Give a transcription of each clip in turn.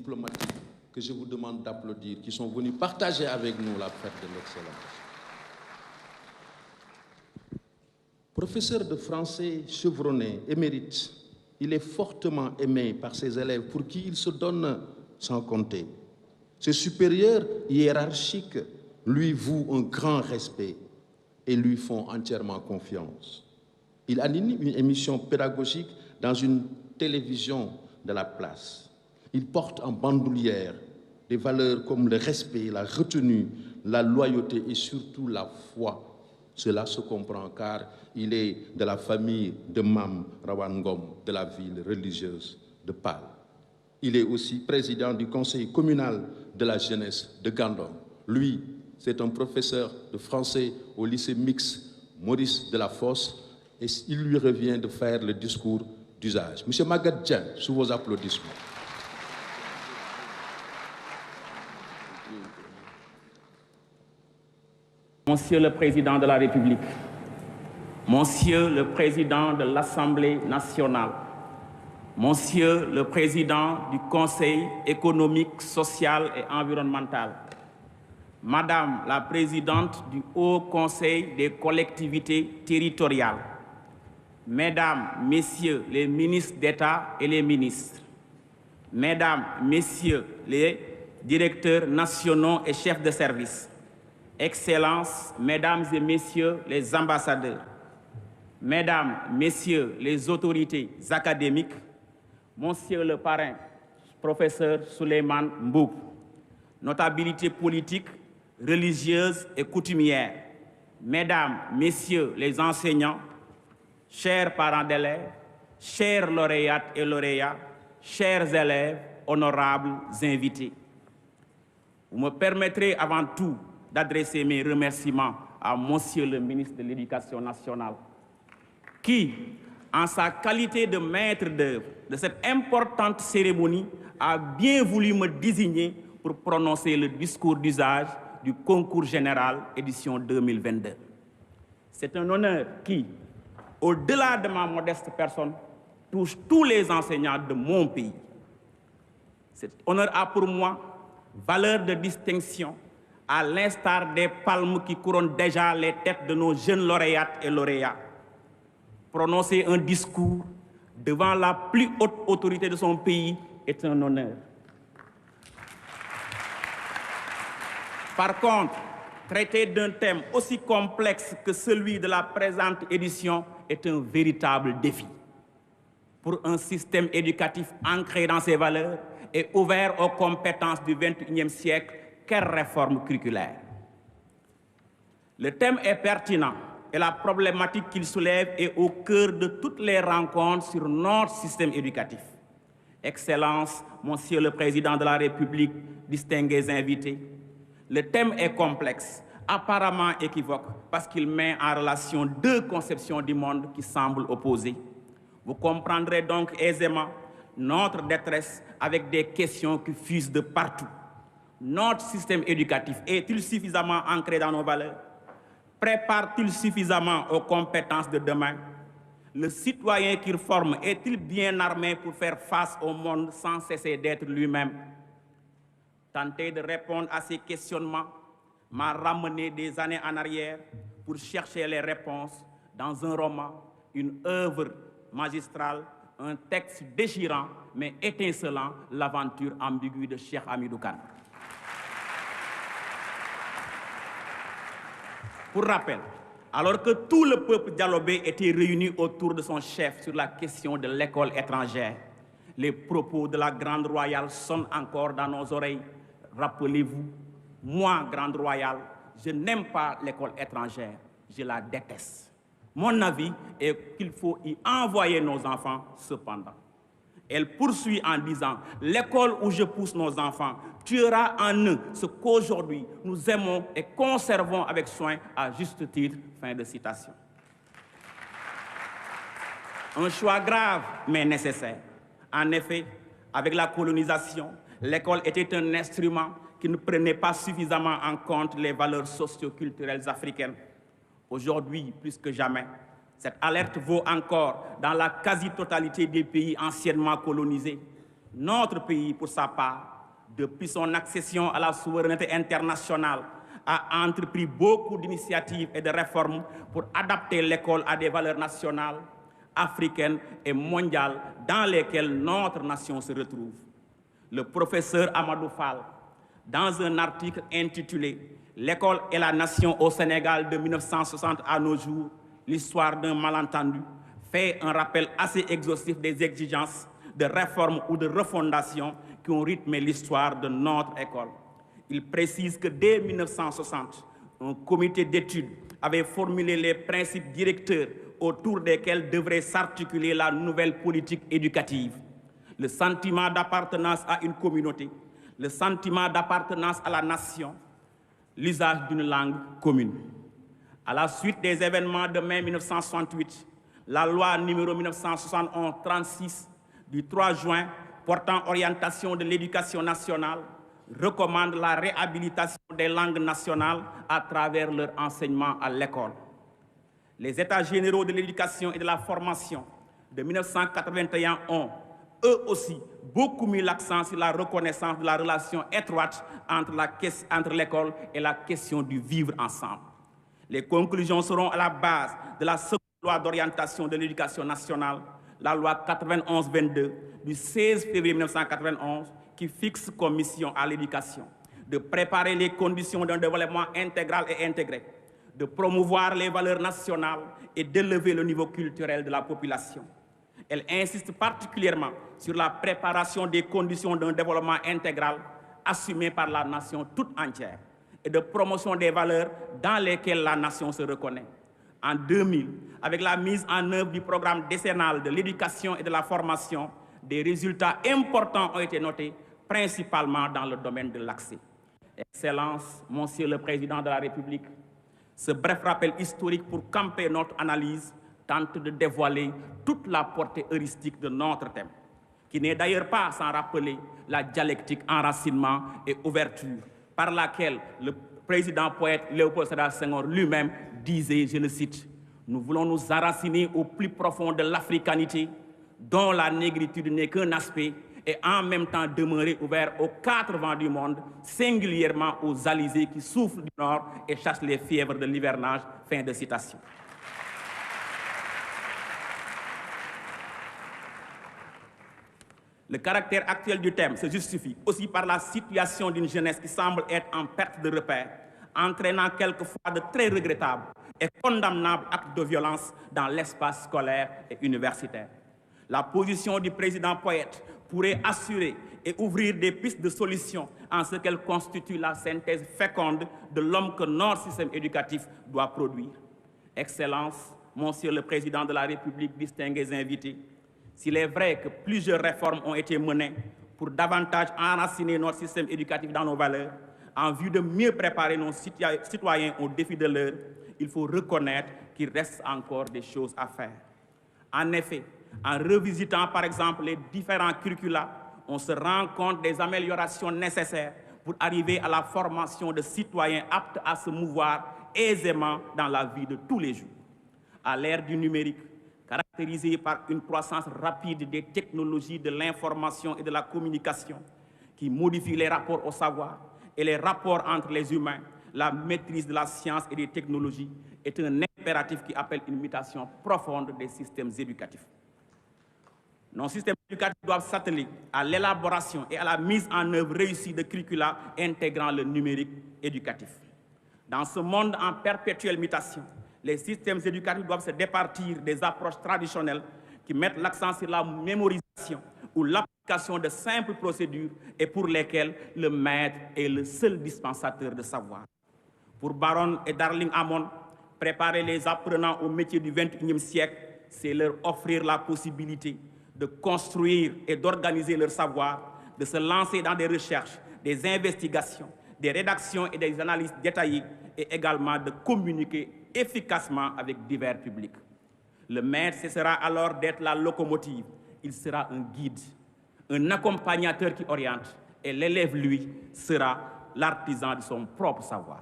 diplomatiques que je vous demande d'applaudir, qui sont venus partager avec nous la fête de l'excellence. Professeur de français chevronné, émérite, il est fortement aimé par ses élèves pour qui il se donne sans compter. Ses supérieurs hiérarchiques lui vouent un grand respect et lui font entièrement confiance. Il anime une émission pédagogique dans une télévision de la place. Il porte en bandoulière des valeurs comme le respect, la retenue, la loyauté et surtout la foi. Cela se comprend car il est de la famille de Mam Rawangom de la ville religieuse de Pal. Il est aussi président du conseil communal de la jeunesse de Gandon. Lui, c'est un professeur de français au lycée mixte Maurice de la Fosse et il lui revient de faire le discours d'usage. Monsieur Magatte Dieng, sous vos applaudissements. Monsieur le Président de la République, Monsieur le Président de l'Assemblée nationale, Monsieur le Président du Conseil économique, social et environnemental, Madame la Présidente du Haut Conseil des collectivités territoriales, Mesdames, Messieurs les ministres d'État et les ministres, Mesdames, Messieurs les directeurs nationaux et chefs de service, Excellences, Mesdames et Messieurs les ambassadeurs, Mesdames, Messieurs les autorités académiques, Monsieur le parrain, professeur Souleymane Mboup, notabilité politique, religieuse et coutumière, Mesdames, Messieurs les enseignants, chers parents d'élèves, chers lauréates et lauréats, chers élèves, honorables invités. Vous me permettrez avant tout d'adresser mes remerciements à Monsieur le ministre de l'Éducation nationale, qui, en sa qualité de maître d'œuvre de cette importante cérémonie, a bien voulu me désigner pour prononcer le discours d'usage du concours général édition 2022. C'est un honneur qui, au-delà de ma modeste personne, touche tous les enseignants de mon pays. Cet honneur a pour moi valeur de distinction, à l'instar des palmes qui couronnent déjà les têtes de nos jeunes lauréates et lauréats. Prononcer un discours devant la plus haute autorité de son pays est un honneur. Par contre, traiter d'un thème aussi complexe que celui de la présente édition est un véritable défi. Pour un système éducatif ancré dans ses valeurs et ouvert aux compétences du XXIe siècle, quelle réforme curriculaire? Le thème est pertinent et la problématique qu'il soulève est au cœur de toutes les rencontres sur notre système éducatif. Excellences, Monsieur le Président de la République, distingués invités, le thème est complexe, apparemment équivoque, parce qu'il met en relation deux conceptions du monde qui semblent opposées. Vous comprendrez donc aisément notre détresse avec des questions qui fusent de partout. Notre système éducatif est-il suffisamment ancré dans nos valeurs? Prépare-t-il suffisamment aux compétences de demain? Le citoyen qu'il forme est-il bien armé pour faire face au monde sans cesser d'être lui-même? Tenter de répondre à ces questionnements m'a ramené des années en arrière pour chercher les réponses dans un roman, une œuvre magistrale, un texte déchirant mais étincelant, l'aventure ambiguë de Cheikh Hamidou Kane. Pour rappel, alors que tout le peuple dialobé était réuni autour de son chef sur la question de l'école étrangère, les propos de la Grande Royale sonnent encore dans nos oreilles. Rappelez-vous, moi, Grande Royale, je n'aime pas l'école étrangère, je la déteste. Mon avis est qu'il faut y envoyer nos enfants cependant. Elle poursuit en disant, l'école où je pousse nos enfants tuera en eux ce qu'aujourd'hui nous aimons et conservons avec soin à juste titre. Fin de citation. Un choix grave mais nécessaire. En effet, avec la colonisation, l'école était un instrument qui ne prenait pas suffisamment en compte les valeurs socio-culturelles africaines. Aujourd'hui, plus que jamais, cette alerte vaut encore dans la quasi-totalité des pays anciennement colonisés. Notre pays, pour sa part, Depuis son accession à la souveraineté internationale, a entrepris beaucoup d'initiatives et de réformes pour adapter l'école à des valeurs nationales, africaines et mondiales dans lesquelles notre nation se retrouve. Le professeur Amadou Fall, dans un article intitulé « L'école et la nation au Sénégal de 1960 à nos jours, l'histoire d'un malentendu », fait un rappel assez exhaustif des exigences de réforme ou de refondation qui ont rythmé l'histoire de notre école. Il précise que dès 1960, un comité d'études avait formulé les principes directeurs autour desquels devrait s'articuler la nouvelle politique éducative. Le sentiment d'appartenance à une communauté, le sentiment d'appartenance à la nation, l'usage d'une langue commune. À la suite des événements de mai 1968, la loi numéro 1971-36 du 3 juin portant orientation de l'éducation nationale recommande la réhabilitation des langues nationales à travers leur enseignement à l'école. Les États généraux de l'éducation et de la formation de 1981 ont, eux aussi, beaucoup mis l'accent sur la reconnaissance de la relation étroite entre l'école et la question du vivre ensemble. Les conclusions seront à la base de la seconde loi d'orientation de l'éducation nationale, la loi 91-22 du 16 février 1991, qui fixe comme mission à l'éducation de préparer les conditions d'un développement intégral et intégré, de promouvoir les valeurs nationales et d'élever le niveau culturel de la population. Elle insiste particulièrement sur la préparation des conditions d'un développement intégral assumé par la nation toute entière et de promotion des valeurs dans lesquelles la nation se reconnaît. En 2000, avec la mise en œuvre du programme décennal de l'éducation et de la formation, des résultats importants ont été notés, principalement dans le domaine de l'accès. Excellences, Monsieur le Président de la République, ce bref rappel historique pour camper notre analyse tente de dévoiler toute la portée heuristique de notre thème, qui n'est d'ailleurs pas sans rappeler la dialectique enracinement et ouverture, par laquelle le président poète Léopold Sédar Senghor lui-même disait, je le cite, « Nous voulons nous enraciner au plus profond de l'africanité, dont la négritude n'est qu'un aspect, et en même temps demeurer ouvert aux quatre vents du monde, singulièrement aux alizés qui souffrent du nord et chassent les fièvres de l'hivernage. » Fin de citation. Le caractère actuel du thème se justifie aussi par la situation d'une jeunesse qui semble être en perte de repère, entraînant quelquefois de très regrettables et condamnables actes de violence dans l'espace scolaire et universitaire. La position du président poète pourrait assurer et ouvrir des pistes de solutions en ce qu'elle constitue la synthèse féconde de l'homme que notre système éducatif doit produire. Excellences, Monsieur le Président de la République, distingués invités, s'il est vrai que plusieurs réformes ont été menées pour davantage enraciner notre système éducatif dans nos valeurs, en vue de mieux préparer nos citoyens aux défis de l'heure, il faut reconnaître qu'il reste encore des choses à faire. En effet, en revisitant par exemple les différents curricula, on se rend compte des améliorations nécessaires pour arriver à la formation de citoyens aptes à se mouvoir aisément dans la vie de tous les jours. À l'ère du numérique, caractérisée par une croissance rapide des technologies de l'information et de la communication qui modifient les rapports au savoir et les rapports entre les humains, la maîtrise de la science et des technologies est un impératif qui appelle une mutation profonde des systèmes éducatifs. Nos systèmes éducatifs doivent s'atteler à l'élaboration et à la mise en œuvre réussie de curricula intégrant le numérique éducatif. Dans ce monde en perpétuelle mutation, les systèmes éducatifs doivent se départir des approches traditionnelles qui mettent l'accent sur la mémorisation ou l'application de simples procédures et pour lesquelles le maître est le seul dispensateur de savoir. Pour Baron et Darling Hammond, préparer les apprenants au métier du XXIe siècle, c'est leur offrir la possibilité de construire et d'organiser leur savoir, de se lancer dans des recherches, des investigations, des rédactions et des analyses détaillées et également de communiquer efficacement avec divers publics. Le maître cessera alors d'être la locomotive, il sera un guide, un accompagnateur qui oriente et l'élève, lui, sera l'artisan de son propre savoir.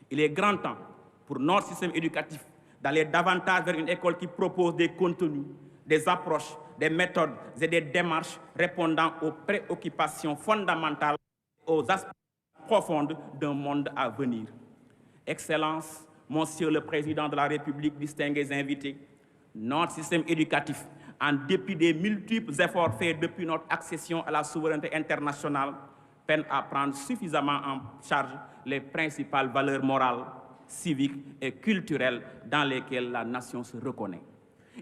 Il est grand temps pour notre système éducatif d'aller davantage vers une école qui propose des contenus, des approches, des méthodes et des démarches répondant aux préoccupations fondamentales aux aspirations profondes d'un monde à venir. Excellences, Monsieur le Président de la République, distingués invités, notre système éducatif, en dépit des multiples efforts faits depuis notre accession à la souveraineté internationale, peine à prendre suffisamment en charge les principales valeurs morales, civiques et culturelles dans lesquelles la nation se reconnaît.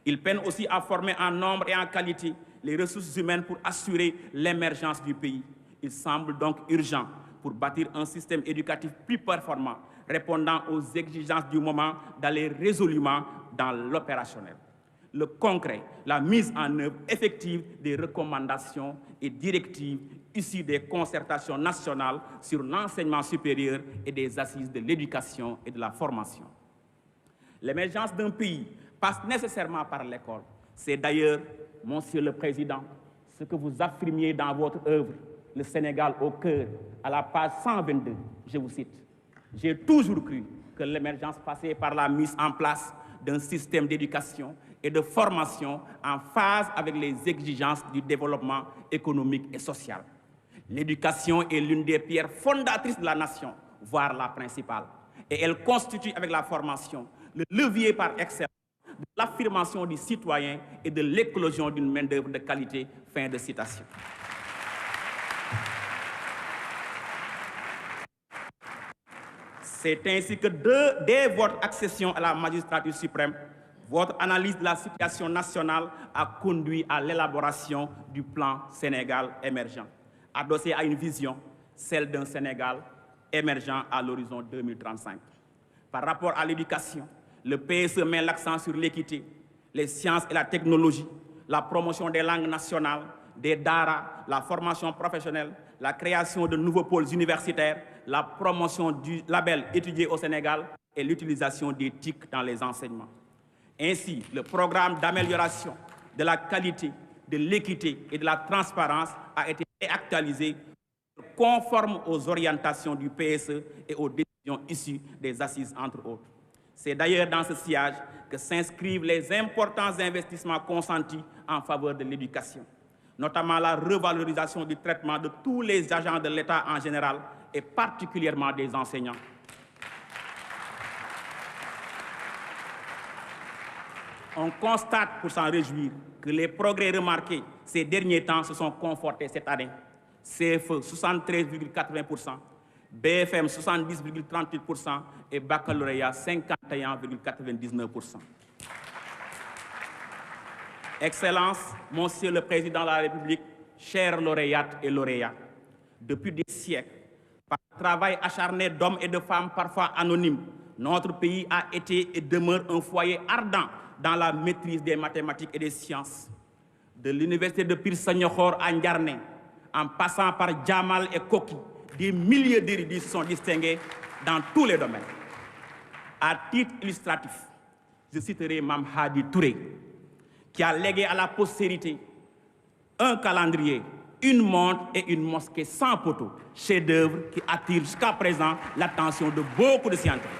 Il peine aussi à former en nombre et en qualité les ressources humaines pour assurer l'émergence du pays. Il semble donc urgent, pour bâtir un système éducatif plus performant, répondant aux exigences du moment, d'aller résolument dans l'opérationnel. Le concret, la mise en œuvre effective des recommandations et directives issues des concertations nationales sur l'enseignement supérieur et des assises de l'éducation et de la formation. L'émergence d'un pays passe nécessairement par l'école. C'est d'ailleurs, Monsieur le Président, ce que vous affirmiez dans votre œuvre, Le Sénégal au cœur, à la page 122, je vous cite. « J'ai toujours cru que l'émergence passait par la mise en place d'un système d'éducation et de formation en phase avec les exigences du développement économique et social. L'éducation est l'une des pierres fondatrices de la nation, voire la principale. Et elle constitue avec la formation le levier par excellence de l'affirmation du citoyen et de l'éclosion d'une main-d'œuvre de qualité. » Fin de citation. C'est ainsi que dès votre accession à la magistrature suprême, votre analyse de la situation nationale a conduit à l'élaboration du plan Sénégal émergent, adossé à une vision, celle d'un Sénégal émergent à l'horizon 2035. Par rapport à l'éducation, le PSE met l'accent sur l'équité, les sciences et la technologie, la promotion des langues nationales, des daara, la formation professionnelle, la création de nouveaux pôles universitaires, la promotion du label étudié au Sénégal et l'utilisation des TIC dans les enseignements. Ainsi, le programme d'amélioration de la qualité, de l'équité et de la transparence a été actualisé conforme aux orientations du PSE et aux décisions issues des assises, entre autres. C'est d'ailleurs dans ce sillage que s'inscrivent les importants investissements consentis en faveur de l'éducation, notamment la revalorisation du traitement de tous les agents de l'État en général et particulièrement des enseignants. On constate, pour s'en réjouir, que les progrès remarqués ces derniers temps se sont confortés cette année. CFE 73,80%, BFM 70,38% et baccalauréat 51,99%. Excellences, Monsieur le Président de la République, chers lauréates et lauréats, depuis des siècles, par le travail acharné d'hommes et de femmes parfois anonymes, notre pays a été et demeure un foyer ardent dans la maîtrise des mathématiques et des sciences. De l'université de Pire Sagnokhor à Ndiarné, en passant par Djamal et Koki, des milliers d'érudits se sont distingués dans tous les domaines. À titre illustratif, je citerai Mame Hadi Touré, qui a légué à la postérité un calendrier, une montre et une mosquée sans poteau, chef-d'œuvre qui attire jusqu'à présent l'attention de beaucoup de scientifiques.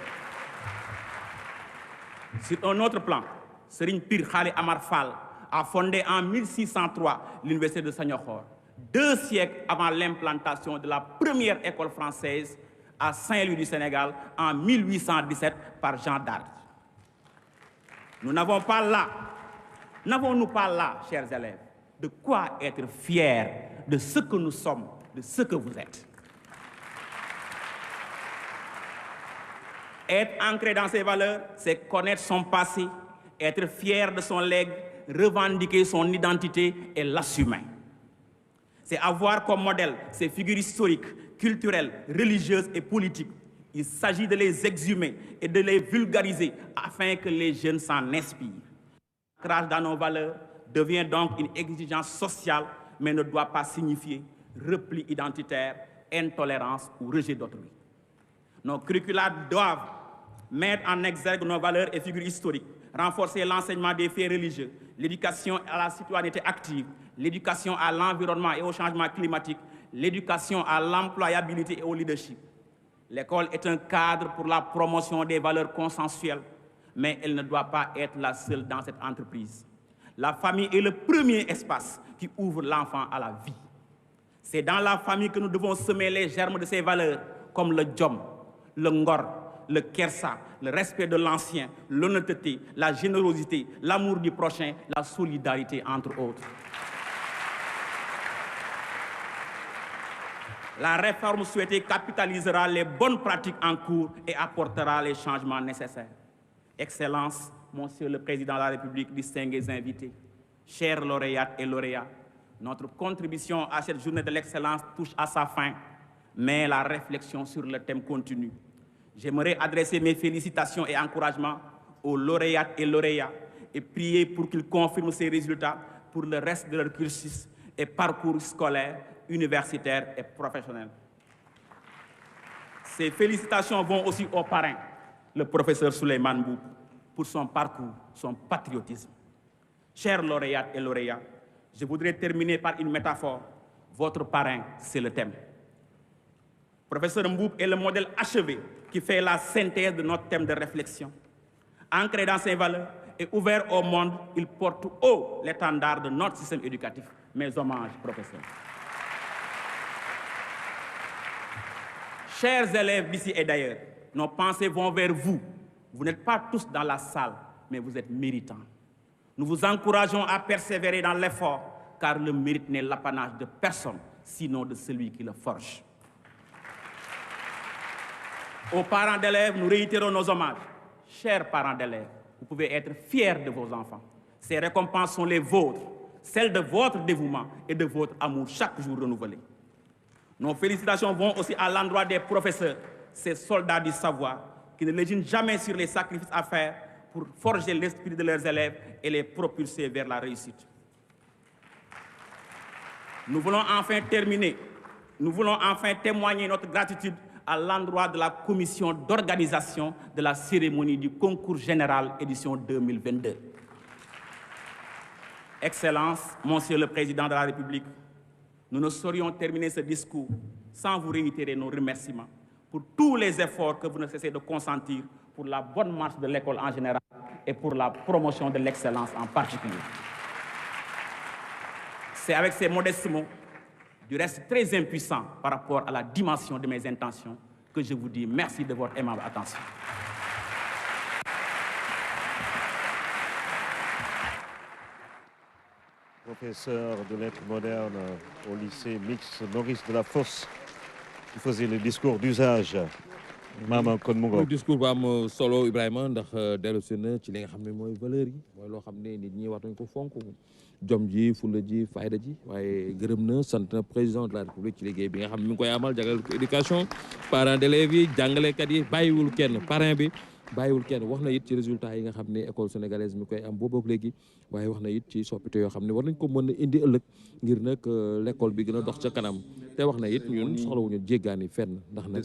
Sur un autre plan, Serigne Pir Khali Amar Fall a fondé en 1603 l'université de Sagnokhor, 2 siècles avant l'implantation de la première école française à Saint-Louis du Sénégal en 1817 par Jean d'Arc. N'avons-nous pas là, chers élèves, de quoi être fiers de ce que nous sommes, de ce que vous êtes? Être ancré dans ses valeurs, c'est connaître son passé, être fier de son legs, revendiquer son identité et l'assumer. C'est avoir comme modèle ces figures historiques, culturelles, religieuses et politiques. Il s'agit de les exhumer et de les vulgariser afin que les jeunes s'en inspirent. L'ancrage dans nos valeurs devient donc une exigence sociale, mais ne doit pas signifier repli identitaire, intolérance ou rejet d'autrui. Nos curricula doivent mettre en exergue nos valeurs et figures historiques, renforcer l'enseignement des faits religieux, l'éducation à la citoyenneté active, l'éducation à l'environnement et au changement climatique, l'éducation à l'employabilité et au leadership. L'école est un cadre pour la promotion des valeurs consensuelles, mais elle ne doit pas être la seule dans cette entreprise. La famille est le premier espace qui ouvre l'enfant à la vie. C'est dans la famille que nous devons semer les germes de ces valeurs, comme le djom, le ngor, le kersa, le respect de l'ancien, l'honnêteté, la générosité, l'amour du prochain, la solidarité, entre autres. La réforme souhaitée capitalisera les bonnes pratiques en cours et apportera les changements nécessaires. Excellences, Monsieur le Président de la République, distingués invités, chers lauréates et lauréats, notre contribution à cette journée de l'excellence touche à sa fin, mais la réflexion sur le thème continue. J'aimerais adresser mes félicitations et encouragements aux lauréates et lauréats et prier pour qu'ils confirment ces résultats pour le reste de leur cursus et parcours scolaire, universitaire et professionnel. Ces félicitations vont aussi au parrain, le professeur Souleymane Mboup, pour son parcours, son patriotisme. Chers lauréates et lauréats, je voudrais terminer par une métaphore. Votre parrain, c'est le thème. Professeur Mboup est le modèle achevé qui fait la synthèse de notre thème de réflexion. Ancré dans ses valeurs et ouvert au monde, il porte haut l'étendard de notre système éducatif. Mes hommages, professeur. Chers élèves d'ici et d'ailleurs, nos pensées vont vers vous. Vous n'êtes pas tous dans la salle, mais vous êtes méritants. Nous vous encourageons à persévérer dans l'effort, car le mérite n'est l'apanage de personne, sinon de celui qui le forge. Aux parents d'élèves, nous réitérons nos hommages. Chers parents d'élèves, vous pouvez être fiers de vos enfants. Ces récompenses sont les vôtres, celles de votre dévouement et de votre amour chaque jour renouvelé. Nos félicitations vont aussi à l'endroit des professeurs, ces soldats du savoir, qui ne lésinent jamais sur les sacrifices à faire pour forger l'esprit de leurs élèves et les propulser vers la réussite. Nous voulons enfin témoigner notre gratitude à l'endroit de la commission d'organisation de la cérémonie du concours général édition 2022. Excellences, Monsieur le Président de la République, nous ne saurions terminer ce discours sans vous réitérer nos remerciements pour tous les efforts que vous ne cessez de consentir pour la bonne marche de l'école en général et pour la promotion de l'excellence en particulier. C'est avec ces modestes mots, du reste très impuissant par rapport à la dimension de mes intentions, que je vous dis merci de votre aimable attention. Professeur de lettres modernes au lycée mixte Maurice Delafosse, qui faisait le discours d'usage. Maama kon mu ngoog discours bu am solo Ibrahima ndax dellusi na ci li nga xam ne mooy valeur yi mooy loo xam ne nit ñi war nañ ko fonk jom ji fulla ji fayda ji waaye gërëm na sant na président de la république ci liggéey bi nga xam ne mi ngi koy amal jagleel ko éducation parents d'élèves yi jàngalekat yi bàyyiwul kenn parrain bi bàyyiwul kenn wax na it ci résultats yi nga xam ne école sénégalaise mi koy am boobu léegi waaye wax na it ci soppite yoo xam ne war nañ ko mën a indi ëllëg ngir nag l'école bi gën a dox ca kanam te wax na it ñun soxlawuñu jéggaani fenn ndax nag